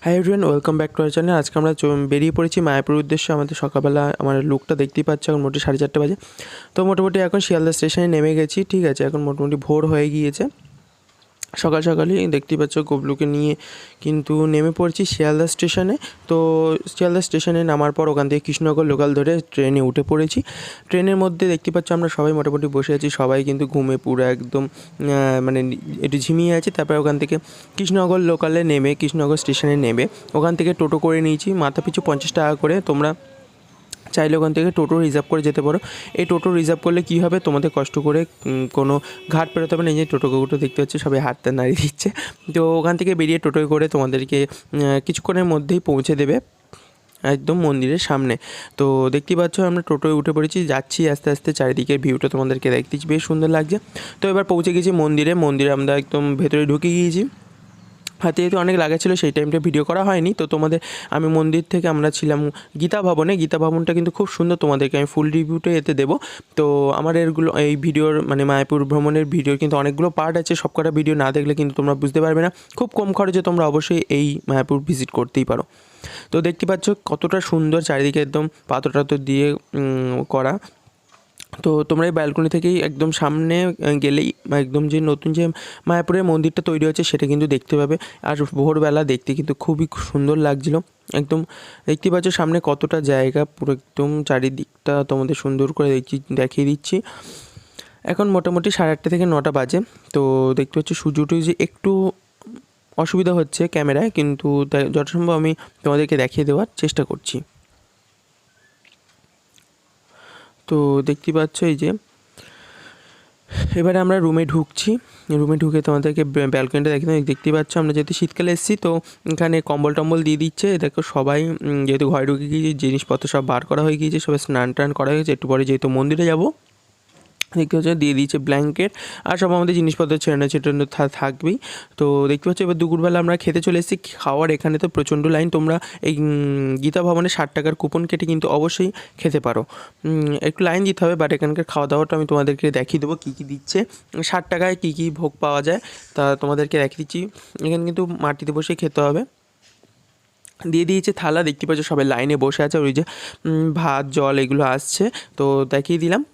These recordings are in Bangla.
Hi everyone, welcome back to our channel. আজকে আমরা বেরিয়ে পড়েছি মায়াপুরের উদ্দেশ্যে। আমাদের সকালবেলা আমার লুকটা দেখতেই পাচ্ছ, এখন মোটামুটি 4:30 বাজে। তো মোটামুটি এখন শিয়ালদা স্টেশনে নেমে গেছি, ঠিক আছে। এখন মোটামুটি ভোর হয়ে গিয়েছে, সকাল সকালই দেখতেই পাচ্ছ গবলুকে নিয়ে কিন্তু নেমে পড়ছি শিয়ালদা স্টেশনে। তো শিয়ালদা স্টেশনে নামার পর ওখান থেকে কৃষ্ণনগর লোকাল ধরে ট্রেনে উঠে পড়েছি। ট্রেনের মধ্যে দেখতে পাচ্ছ আমরা সবাই মোটামুটি বসে আছি, সবাই কিন্তু ঘুমে পুরো একদম মানে একটু ঝিমিয়ে আছে। তারপরে ওখান থেকে কৃষ্ণনগর লোকালে নেমে কৃষ্ণনগর স্টেশনে নেমে ওখান থেকে টোটো করে নিয়েছি, মাথা পিছু 50 টাকা করে। তোমরা চাইলে ওখান থেকে টোটো রিজার্ভ করে যেতে পারো। এই টোটো রিজার্ভ করলে কী হবে, তোমাদের কষ্ট করে কোনো ঘাট পেরোতে হবে না। এই যে টোটো দেখতে পাচ্ছ সবাই হাতটা নাড়িয়ে দিচ্ছে। তো ওখান থেকে বেরিয়ে টোটোয় করে তোমাদেরকে কিছুক্ষণের মধ্যেই পৌঁছে দেবে একদম মন্দিরের সামনে। তো দেখতেই পাচ্ছ আমরা টোটোয় উঠে পড়েছি, যাচ্ছি আস্তে আস্তে। চারিদিকের ভিউটা তোমাদেরকে দেখতেছি, বেশ সুন্দর লাগছে। তো এবার পৌঁছে গেছি মন্দিরে আমরা একদম ভেতরে ঢুকে গিয়েছি। হাতে যেহেতু অনেক লাগা ছিল, সেই টাইমটা ভিডিও করা হয়নি। তো আমি মন্দির থেকে আমরা ছিলাম গীতা ভবনটা কিন্তু খুব সুন্দর, তোমাদেরকে আমি ফুল রিভিউটা এতে দেবো। তো আমার এই ভিডিওর মানে মায়াপুর ভ্রমণের ভিডিওর কিন্তু অনেকগুলো পার্ট আছে, সবকটা ভিডিও না দেখলে কিন্তু তোমরা বুঝতে পারবে না। খুব কম খরচে তোমরা অবশ্যই এই মায়াপুর ভিজিট করতেই পারো। তো দেখতে পাচ্ছ কতটা সুন্দর, চারিদিকে একদম পাথর দিয়ে করা। তো তোমরা এই ব্যালকনি থেকেই একদম সামনে গেলেই একদম যে নতুন যে মায়াপুরের মন্দিরটা তৈরি হচ্ছে সেটা কিন্তু দেখতে পাবে। আর ভোরবেলা দেখতে কিন্তু খুবই সুন্দর লাগছিল। একদম দেখতে পাচ্ছ সামনে কতটা জায়গা, পুরো একদম চারিদিকটা তোমাদের সুন্দর করে দেখিয়ে দিচ্ছি। এখন মোটামুটি 8:30 থেকে 9টা বাজে। তো দেখতে পাচ্ছ সূর্যটি যে একটু অসুবিধা হচ্ছে ক্যামেরায়, কিন্তু যথাসম্ভব আমি তোমাদেরকে দেখিয়ে দেওয়ার চেষ্টা করছি। তো দেখতে পাচ্ছ এই যে এবারে আমরা রুমে ঢুকে তোমাদেরকে ব্যালকনিটা দেখতে পাচ্ছ। আমরা যেহেতু শীতকালে এসেছি, তো এখানে কম্বল টম্বল দিয়ে দিচ্ছে। দেখো সবাই যেহেতু ঘরে ঢুকে গিয়েছে, জিনিসপত্র সব বার করা হয়ে গিয়েছে, সবাই স্নান টান করা হয়েছে। একটু পরে যেহেতু মন্দিরে যাবো, দেখতে পাচ্ছ দিয়ে দিয়েছে ব্ল্যাঙ্কেট, আর সব আমাদের জিনিসপত্র ছেড়ানো থাকবেই। তো দেখতে পাচ্ছ এবার দুপুরবেলা আমরা খেতে চলে এসেছি। খাওয়ার এখানে তো প্রচণ্ড লাইন। তোমরা এই গীতা ভবনে 60 টাকার কুপন কেটে কিন্তু অবশ্যই খেতে পারো। একটু লাইন দিতে হবে, বাট এখানকার খাওয়া দাওয়াটা আমি তোমাদেরকে দেখিয়ে দেবো কী কী দিচ্ছে, 60 টাকায় কী কী ভোগ পাওয়া যায় তা তোমাদেরকে দেখিয়ে দিচ্ছি। এখানে কিন্তু মাটিতে বসেই খেতে হবে। দিয়ে দিয়েছে থালা, দেখতে পাচ্ছ সবাই লাইনে বসে আছে। ওই যে ভাত জল এগুলো আসছে, তো দেখিয়ে দিলাম।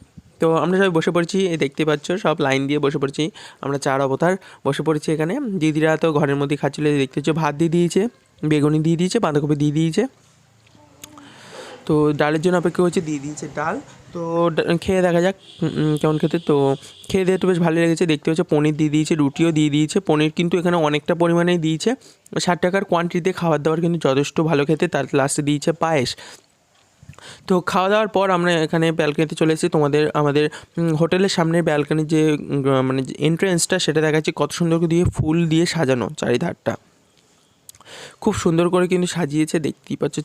তো আমরা সবাই বসে পড়েছি, দেখতে পাচ্ছ সব লাইন দিয়ে বসে পড়েছি। আমরা 4 অবতার বসে পড়েছি এখানে। দিদিরা তো ঘরের মধ্যে খাচ্ছিল, দেখতে পাচ্ছ ভাত দিয়ে দিয়েছে, বেগুনি দিয়ে দিয়েছে, বাঁধাকপি দিয়ে দিয়েছে। তো ডালের জন্য অপেক্ষা হচ্ছে, দিয়ে দিয়েছে ডাল। তো খেয়ে দেখা যাক কেমন খেতে। তো খেয়ে দিয়ে তো বেশ ভালো লেগেছে। দেখতে পাচ্ছ পনির দিয়ে দিয়েছে, রুটিও দিয়ে দিয়েছে। পনির কিন্তু এখানে অনেকটা পরিমাণেই দিয়েছে, 60 টাকার কোয়ান্টিটিতে খাবার দাবার কিন্তু যথেষ্ট ভালো খেতে। তার লাস্টে দিয়েছে পায়েস। তো খাওয়া দাওয়ার পর আমরা এখানে ব্যালকনিতে চলে এসেছি। আমাদের হোটেলের সামনের ব্যালকনির যে মানে এন্ট্রেন্সটা, সেটা দেখাচ্ছি কত সুন্দর দিয়ে ফুল দিয়ে সাজানো চারিধারটা। খুব সুন্দর করে কিন্তু সাজিয়েছে, দেখতেই পাচ্ছ।